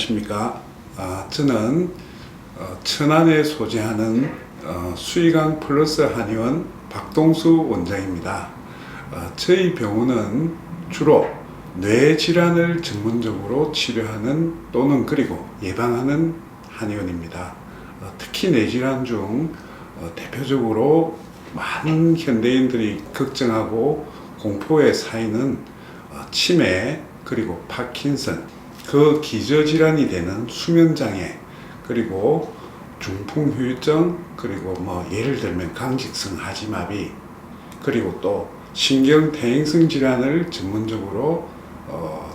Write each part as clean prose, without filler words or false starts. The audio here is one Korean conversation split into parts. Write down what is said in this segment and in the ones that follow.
안녕하십니까. 저는 천안에 소재하는 수의강 플러스 한의원 박동수 원장입니다. 저희 병원은 주로 뇌 질환을 전문적으로 치료하는 또는 그리고 예방하는 한의원입니다. 특히 뇌 질환 중 대표적으로 많은 현대인들이 걱정하고 공포에 쌓이는 치매, 그리고 파킨슨, 그 기저질환이 되는 수면장애, 그리고 중풍후유증, 그리고 예를 들면 강직성 하지마비, 그리고 또 신경대행성 질환을 전문적으로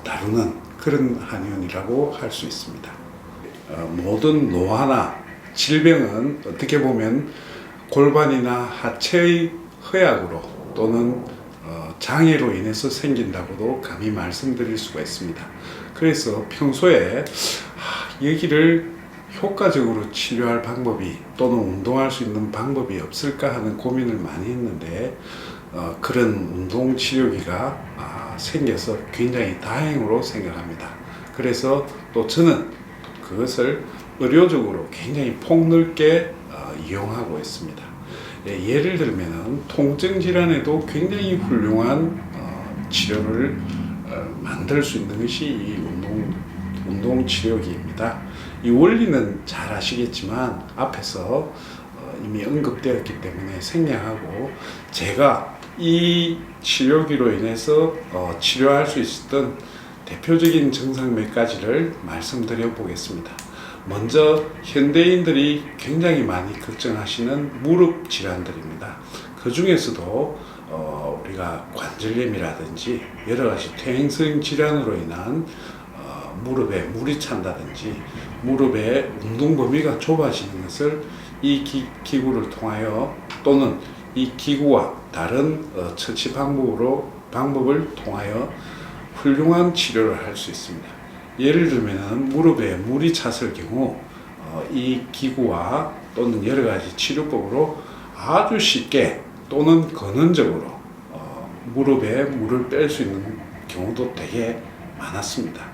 다루는 그런 한의원이라고 할 수 있습니다. 모든 노화나 질병은 어떻게 보면 골반이나 하체의 허약으로 또는 장애로 인해서 생긴다고도 감히 말씀드릴 수가 있습니다. 그래서 평소에 여기를 효과적으로 치료할 방법이 또는 운동할 수 있는 방법이 없을까 하는 고민을 많이 했는데 그런 운동 치료기가 생겨서 굉장히 다행으로 생각합니다. 그래서 또 저는 그것을 의료적으로 굉장히 폭넓게 이용하고 있습니다. 예를 들면 통증 질환에도 굉장히 훌륭한 치료를 만들 수 있는 것이 이 운동 치료기입니다. 이 원리는 잘 아시겠지만 앞에서 이미 언급되었기 때문에 생략하고, 제가 이 치료기로 인해서 치료할 수 있었던 대표적인 증상 몇 가지를 말씀드려 보겠습니다. 먼저 현대인들이 굉장히 많이 걱정하시는 무릎 질환들입니다. 그 중에서도 우리가 관절염이라든지 여러 가지 퇴행성 질환으로 인한 무릎에 물이 찬다든지 무릎의 운동 범위가 좁아지는 것을 이 기구를 통하여 또는 이 기구와 다른 처치 방법을 통하여 훌륭한 치료를 할 수 있습니다. 예를 들면 무릎에 물이 찼을 경우 이 기구와 또는 여러 가지 치료법으로 아주 쉽게 또는 근원적으로 무릎에 물을 뺄 수 있는 경우도 되게 많았습니다.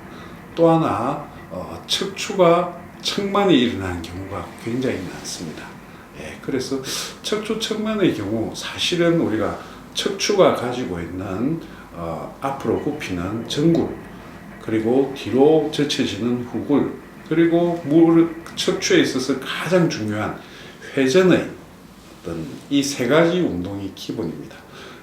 또 하나 척추가 측만이 일어나는 경우가 굉장히 많습니다. 그래서 척추 측만의 경우 사실은 우리가 척추가 가지고 있는 앞으로 굽히는 정굴, 그리고 뒤로 젖혀지는 후굴, 그리고 척추에 있어서 가장 중요한 회전의 이 세 가지 운동이 기본입니다.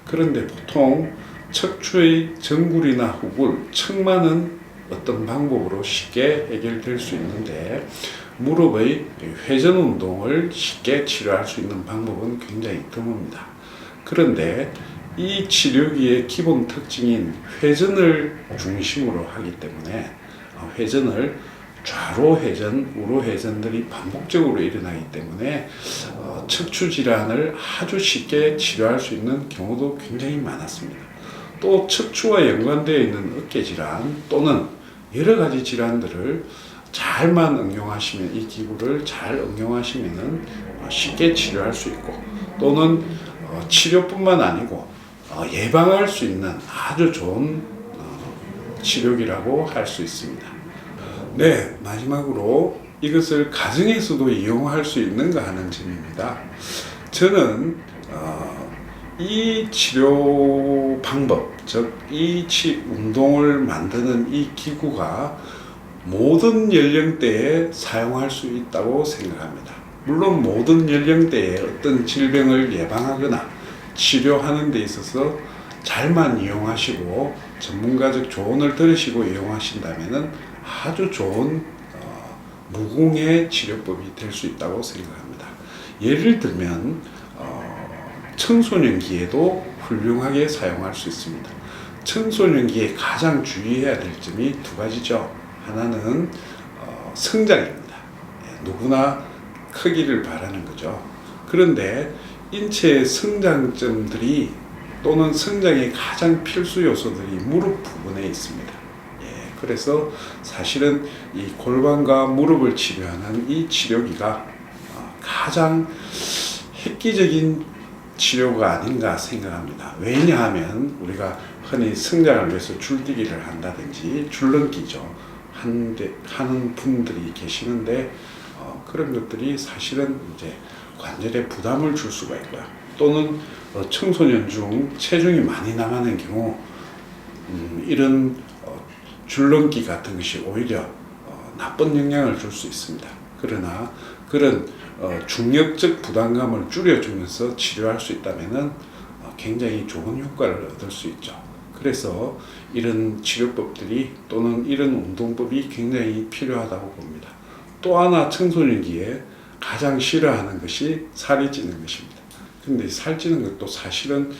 그런데 보통 척추의 정굴이나 후굴, 측만은 어떤 방법으로 쉽게 해결될 수 있는데 무릎의 회전 운동을 쉽게 치료할 수 있는 방법은 굉장히 드뭅니다. 그런데 이 치료기의 기본 특징인 회전을 중심으로 하기 때문에 회전을 좌로 회전, 우로 회전들이 반복적으로 일어나기 때문에 척추 질환을 아주 쉽게 치료할 수 있는 경우도 굉장히 많았습니다. 또 척추와 연관되어 있는 어깨 질환 또는 여러 가지 질환들을 잘만 응용하시면, 이 기구를 잘 응용하시면 쉽게 치료할 수 있고, 또는 치료뿐만 아니고 예방할 수 있는 아주 좋은 치료기라고 할 수 있습니다. 네, 마지막으로 이것을 가정에서도 이용할 수 있는가 하는 점입니다. 저는 이 치료 방법, 즉 이 운동을 만드는 이 기구가 모든 연령대에 사용할 수 있다고 생각합니다. 물론 모든 연령대에 어떤 질병을 예방하거나 치료하는 데 있어서 잘만 이용하시고 전문가적 조언을 들으시고 이용하신다면 아주 좋은 무공해 치료법이 될 수 있다고 생각합니다. 예를 들면 청소년기에도 훌륭하게 사용할 수 있습니다. 청소년기에 가장 주의해야 될 점이 두 가지죠. 하나는 성장입니다. 누구나 크기를 바라는 거죠. 그런데 인체의 성장점들이 또는 성장의 가장 필수 요소들이 무릎 부분에 있습니다. 그래서 사실은 이 골반과 무릎을 치료하는 이 치료기가 가장 획기적인 치료가 아닌가 생각합니다. 왜냐하면 우리가 흔히 성장을 위해서 줄뛰기를 한다든지 줄넘기죠. 하는 분들이 계시는데 그런 것들이 사실은 이제 관절에 부담을 줄 수가 있고요. 또는 청소년 중 체중이 많이 나가는 경우 이런 줄넘기 같은 것이 오히려 나쁜 영향을 줄 수 있습니다. 그러나 그런 중력적 부담감을 줄여주면서 치료할 수 있다면은 굉장히 좋은 효과를 얻을 수 있죠. 그래서 이런 치료법들이 또는 이런 운동법이 굉장히 필요하다고 봅니다. 또 하나 청소년기에 가장 싫어하는 것이 살이 찌는 것입니다. 근데 살찌는 것도 사실은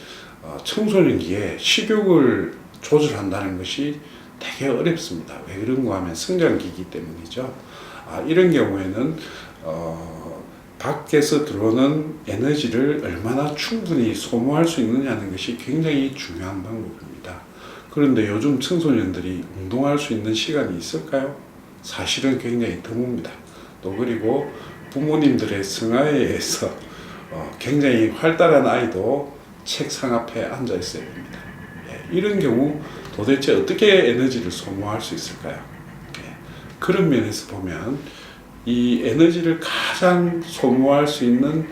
청소년기에 식욕을 조절한다는 것이 되게 어렵습니다. 왜 그런가 하면 성장기이기 때문이죠. 이런 경우에는 밖에서 들어오는 에너지를 얼마나 충분히 소모할 수 있느냐는 것이 굉장히 중요한 방법입니다. 그런데 요즘 청소년들이 운동할 수 있는 시간이 있을까요? 사실은 굉장히 드뭅니다. 또 그리고 부모님들의 성화에 의해서 굉장히 활달한 아이도 책상 앞에 앉아 있어야 됩니다. 이런 경우 도대체 어떻게 에너지를 소모할 수 있을까요? 그런 면에서 보면 이 에너지를 가장 소모할 수 있는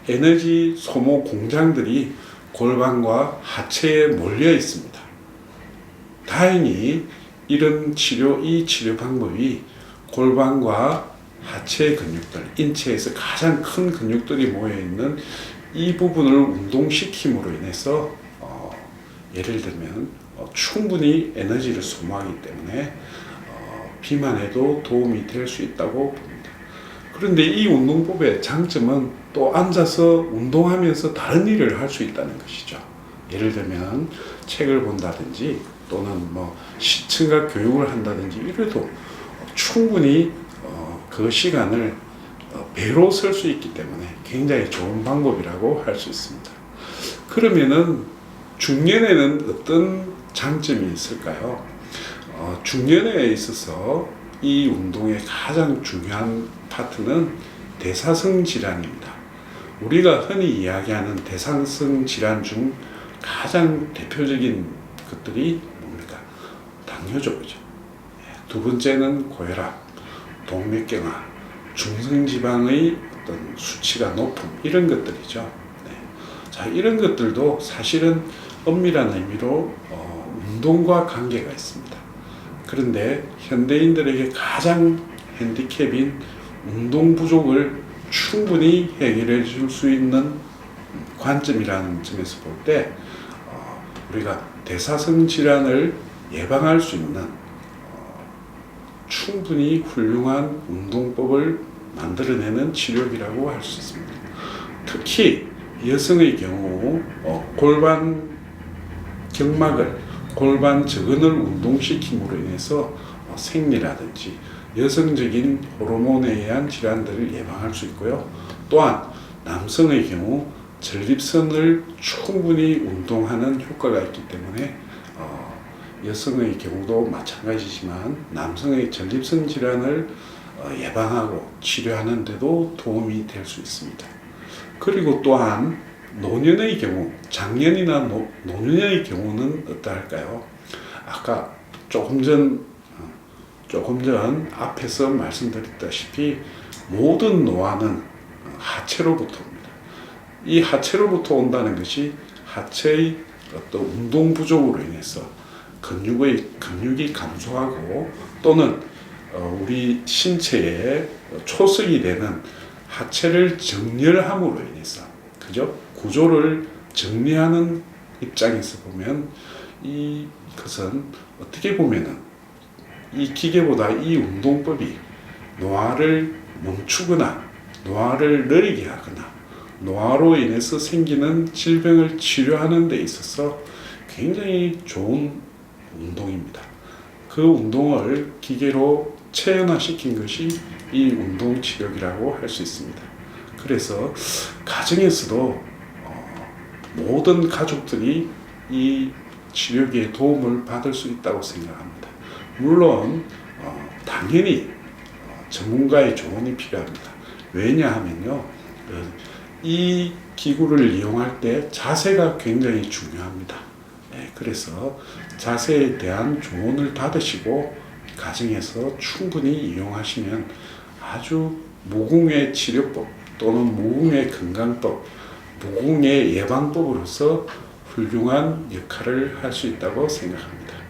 에너지 소모 공장들이 골반과 하체에 몰려 있습니다. 다행히 이 치료 방법이 골반과 하체 근육들, 인체에서 가장 큰 근육들이 모여있는 이 부분을 운동시킴으로 인해서 예를 들면 충분히 에너지를 소모하기 때문에 비만에도 도움이 될 수 있다고 봅니다. 그런데 이 운동법의 장점은 또 앉아서 운동하면서 다른 일을 할 수 있다는 것이죠. 예를 들면 책을 본다든지 또는 시청각 교육을 한다든지 이래도 충분히 그 시간을 배로 쓸 수 있기 때문에 굉장히 좋은 방법이라고 할 수 있습니다. 그러면은 중년에는 어떤 장점이 있을까요? 중년에 있어서 이 운동의 가장 중요한 파트는 대사성 질환입니다. 우리가 흔히 이야기하는 대사성 질환 중 가장 대표적인 것들이 뭡니까? 당뇨족이죠. 두 번째는 고혈압, 동맥경화, 중성지방의 어떤 수치가 높음 이런 것들이죠. 자, 이런 것들도 사실은 엄밀한 의미로 운동과 관계가 있습니다. 그런데 현대인들에게 가장 핸디캡인 운동 부족을 충분히 해결해 줄 수 있는 관점이라는 점에서 볼 때 우리가 대사성 질환을 예방할 수 있는 충분히 훌륭한 운동법을 만들어내는 치료기라고 할 수 있습니다. 특히 여성의 경우 골반 경막을 골반 저근을 운동시킴으로 인해서 생리라든지 여성적인 호르몬에 의한 질환들을 예방할 수 있고요. 또한 남성의 경우 전립선을 충분히 운동하는 효과가 있기 때문에 여성의 경우도 마찬가지지만 남성의 전립선 질환을 예방하고 치료하는 데도 도움이 될 수 있습니다. 그리고 또한 노년의 경우, 장년이나 노년의 경우는 어떠할까요? 아까 조금 전 앞에서 말씀드렸다시피 모든 노화는 하체로부터 옵니다. 이 하체로부터 온다는 것이 하체의 어떤 운동 부족으로 인해서 근육이 감소하고 또는 우리 신체에 초석이 되는 하체를 정렬함으로 인해서 그죠? 구조를 정리하는 입장에서 보면 이것은 어떻게 보면은 이 기계보다 이 운동법이 노화를 멈추거나 노화를 느리게 하거나 노화로 인해서 생기는 질병을 치료하는 데 있어서 굉장히 좋은 운동입니다. 그 운동을 기계로 체연화시킨 것이 이 운동치료기라고 할 수 있습니다. 그래서 가정에서도 모든 가족들이 이 치료기의 도움을 받을 수 있다고 생각합니다. 물론 당연히 전문가의 조언이 필요합니다. 왜냐하면요, 이 기구를 이용할 때 자세가 굉장히 중요합니다. 그래서 자세에 대한 조언을 받으시고 가정에서 충분히 이용하시면 아주 무궁의 치료법 또는 무궁의 건강법, 무궁의 예방법으로서 훌륭한 역할을 할 수 있다고 생각합니다.